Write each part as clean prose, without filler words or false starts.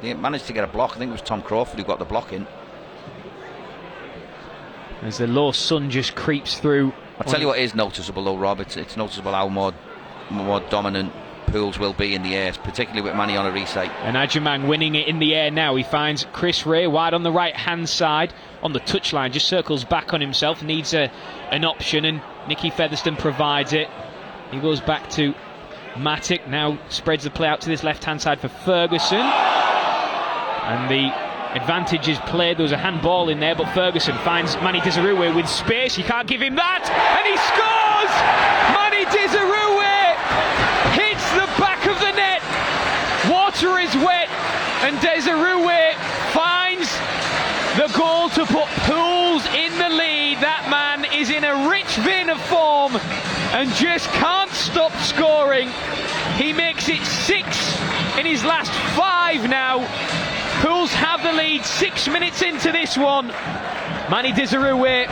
They managed to get a block. I think it was Tom Crawford who got the block in. As the low sun just creeps through. I'll tell you what is noticeable though, Rob. It's noticeable how more dominant Pools will be in the air, particularly with Manny on a reset. And Adjumang winning it in the air now. He finds Chris Ray wide on the right hand side on the touchline, just circles back on himself, needs an option, and Nicky Featherstone provides it. He goes back to Matic, now spreads the play out to this left hand side for Ferguson, and the advantage is played. There was a handball in there, but Ferguson finds Manny Desirue with space. You can't give him that, and he scores! Manny Desirue hits the back of the net. Water is wet, and Desirue finds the goal to put Pools in the lead. That man is in a rich vein of form and just can't stop scoring. He makes it 6 in his last 5 now. Pools have the lead 6 minutes into this one. Manny Desirue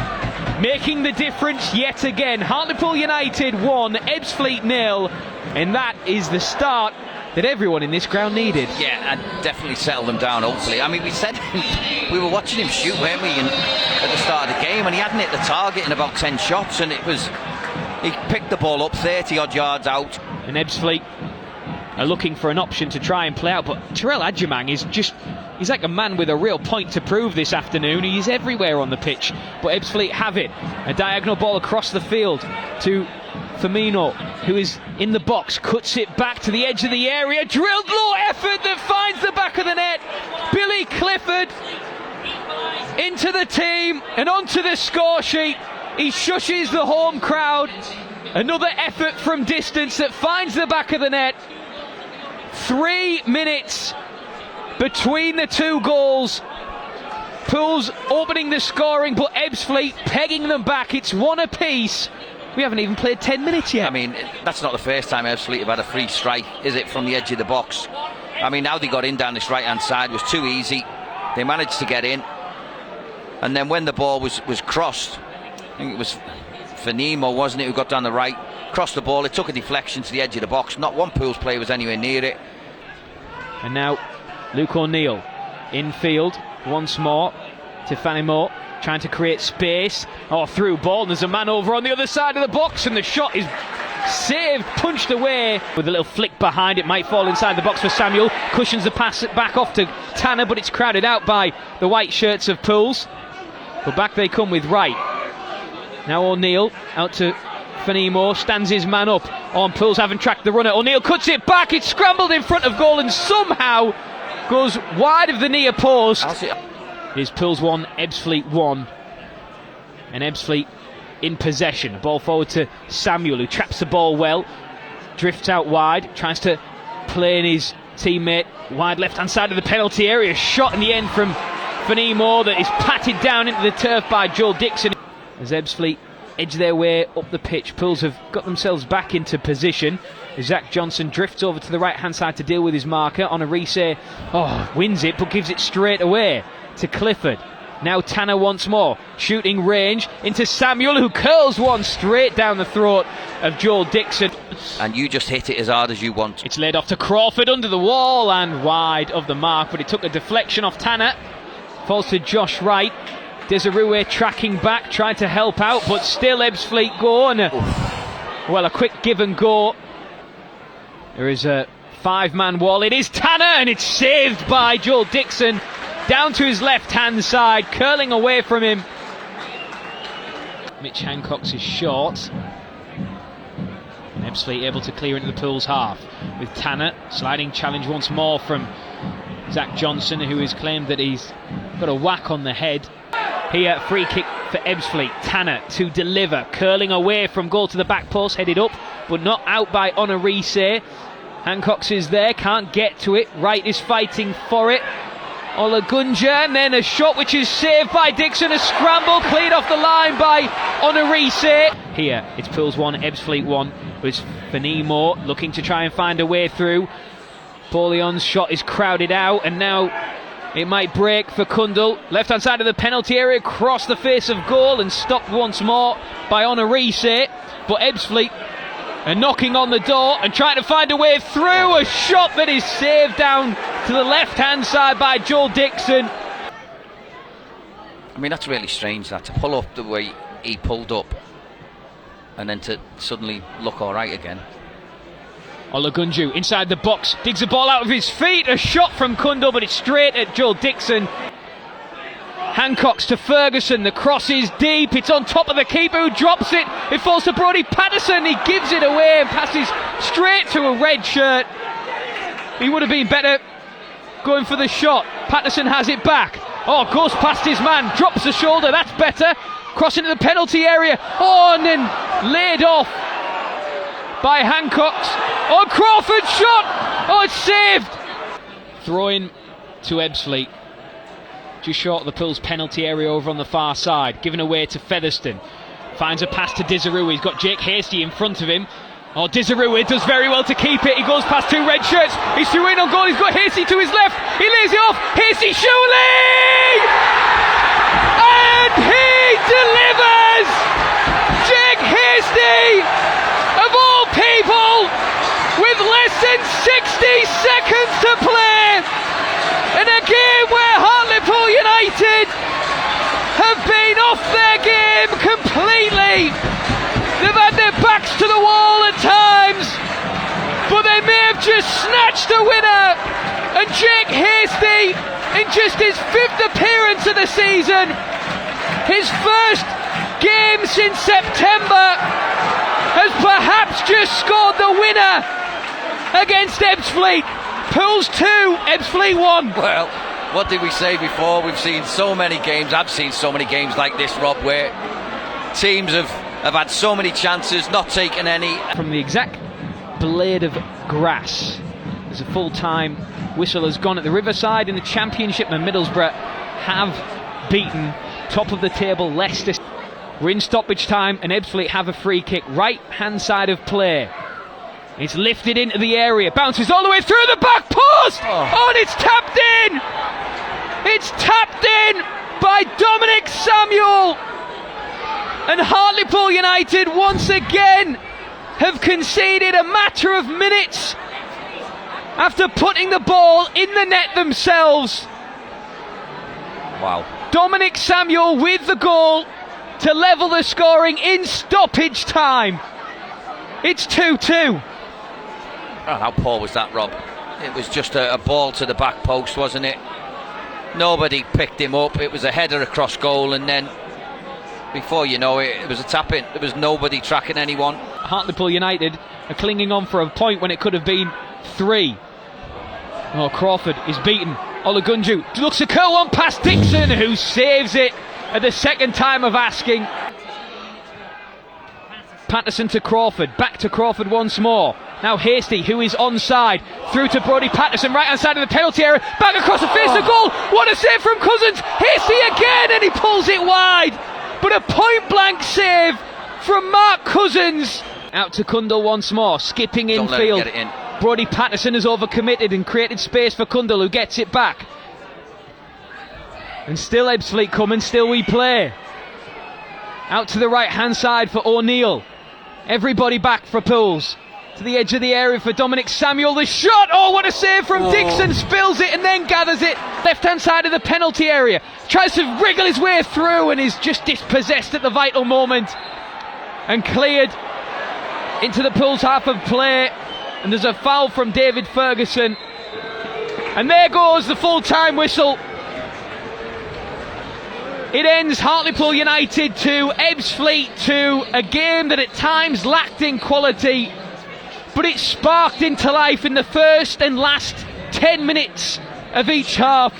making the difference yet again. Hartlepool United 1, Ebbsfleet 0, and that is the start that everyone in this ground needed. Yeah, and definitely settle them down, hopefully. I mean, we said we were watching him shoot, weren't we, at the start of the game, and he hadn't hit the target in about 10 shots, and he picked the ball up 30 odd yards out. And Ebbsfleet are looking for an option to try and play out, but Terrell Adjumang is he's like a man with a real point to prove this afternoon. He's everywhere on the pitch, but Ebbsfleet have it. A diagonal ball across the field to Firmino, who is in the box, cuts it back to the edge of the area, drilled low effort that finds the back of the net. Billy Clifford into the team and onto the score sheet. He shushes the home crowd. Another effort from distance that finds the back of the net. 3 minutes between the two goals. Pools opening the scoring, but Ebbsfleet pegging them back. It's 1 apiece. We haven't even played 10 minutes yet. I mean, that's not the first time Ebbsfleet have had a free strike, is it, from the edge of the box? I mean, now they got in down this right-hand side, it was too easy. They managed to get in. And then when the ball was crossed, I think it was Fanimo, wasn't it, who got down the right, crossed the ball, it took a deflection to the edge of the box. Not one Pools player was anywhere near it. And now Luke O'Neill infield once more to Fanimo, trying to create space. Through ball, and there's a man over on the other side of the box, and the shot is saved, punched away with a little flick behind. It might fall inside the box for Samuel. Cushions the pass back off to Tanner, but it's crowded out by the white shirts of Pools. But back they come with Wright. Now O'Neill out to Fanimo, stands his man up. Pools haven't tracked the runner. O'Neill cuts it back, it's scrambled in front of goal and somehow goes wide of the near post. Here's Pools 1, Ebbsfleet 1. And Ebbsfleet in possession. Ball forward to Samuel, who traps the ball well. Drifts out wide, tries to play in his teammate wide left-hand side of the penalty area. Shot in the end from Fanimo that is patted down into the turf by Joel Dixon. As Ebbsfleet edge their way up the pitch, Pools have got themselves back into position. Zach Johnson drifts over to the right-hand side to deal with his marker. On a reset, wins it, but gives it straight away to Clifford. Now Tanner once more, shooting range into Samuel, who curls one straight down the throat of Joel Dixon. And you just hit it as hard as you want. It's laid off to Crawford under the wall and wide of the mark, but it took a deflection off Tanner. Falls to Josh Wright. Desirue tracking back, trying to help out, but still Ebbsfleet go on. A quick give and go. There is a 5-man wall. It is Tanner, and it's saved by Joel Dixon. Down to his left-hand side, curling away from him. Mitch Hancock's is short. And Ebbsfleet able to clear into the Pools half. With Tanner, sliding challenge once more from Zach Johnson, who has claimed that he's got a whack on the head. Here, free kick for Ebbsfleet. Tanner to deliver, curling away from goal to the back post, headed up, but not out by Honorise. Hancock's is there, can't get to it. Wright is fighting for it. Olagunja, and then a shot which is saved by Dixon. A scramble cleared off the line by Honorise. Here, it's Pools 1, Ebbsfleet 1. It's Fanimo looking to try and find a way through. Paulion's shot is crowded out, and now it might break for Kundal. Left-hand side of the penalty area, across the face of goal, and stopped once more by Honorise. But Ebbsfleet and knocking on the door and trying to find a way through. A shot that is saved down to the left-hand side by Joel Dixon. I mean, that's really strange, that, to pull up the way he pulled up and then to suddenly look all right again. Olagunju inside the box, digs the ball out of his feet. A shot from Kundal, but it's straight at Joel Dixon. Hancock's to Ferguson, the cross is deep, it's on top of the keeper who drops it. It falls to Brodie Patterson, he gives it away and passes straight to a red shirt. He would have been better going for the shot. Patterson has it back. Oh, goes past his man, drops the shoulder, that's better. Crossing to the penalty area. Oh, and then laid off by Hancock's. Oh, Crawford's shot! Oh, it's saved! Throw-in to Ebbsfleet. Just short of the Pools penalty area over on the far side. Given away to Featherstone. Finds a pass to Disarua. He's got Jake Hasty in front of him. Oh, Disarua does very well to keep it. He goes past two red shirts. He's through in on goal. He's got Hasty to his left. He lays it off. Hasty surely! And he delivers! Jake Hasty, of all people, with less than 60 seconds to play in a game where Hartlepool United have been off their game completely. They've had their backs to the wall at times, but they may have just snatched a winner. And Jake Hasty, in just his 5th appearance of the season, his first game since September, has perhaps just scored the winner against Ebbsfleet. Pools 2, Ebbsfleet 1. Well, what did we say before? We've seen so many games, I've seen so many games like this, Rob, where teams have had so many chances, not taken any. From the exact blade of grass, there's a full-time whistle has gone at the Riverside in the Championship, and Middlesbrough have beaten top of the table Leicester. We're in stoppage time and Ebbsfleet have a free kick, right hand side of play. It's lifted into the area, bounces all the way through the back post. Oh, and it's tapped in. It's tapped in by Dominic Samuel. And Hartlepool United once again have conceded a matter of minutes after putting the ball in the net themselves. Wow. Dominic Samuel with the goal to level the scoring in stoppage time. It's 2-2. Oh, how poor was that, Rob? It was just a ball to the back post, wasn't it? Nobody picked him up. It was a header across goal, and then before you know it, it was a tap-in. There was nobody tracking anyone. Hartlepool United are clinging on for a point when it could have been 3. Oh, Crawford is beaten. Olagunju looks to curl one past Dixon, who saves it at the second time of asking. Patterson to Crawford, back to Crawford once more. Now Hasty, who is onside, through to Brodie Patterson, right hand side of the penalty area, back across the face of goal. What a save from Cousins! Hasty again, and he pulls it wide. But a point blank save from Mark Cousins. Out to Kundal once more, skipping infield. Brodie Patterson has overcommitted and created space for Kundal, who gets it back. And still Ebbsfleet coming, still we play. Out to the right hand side for O'Neill. Everybody back for Pools. To the edge of the area for Dominic Samuel. The shot! Oh, what a save from Dixon! Spills it and then gathers it. Left hand side of the penalty area. Tries to wriggle his way through and is just dispossessed at the vital moment. And cleared into the Pools half of play. And there's a foul from David Ferguson. And there goes the full-time whistle. It ends Hartlepool United 2, Ebbsfleet 2. A game that at times lacked in quality, but it sparked into life in the first and last 10 minutes of each half.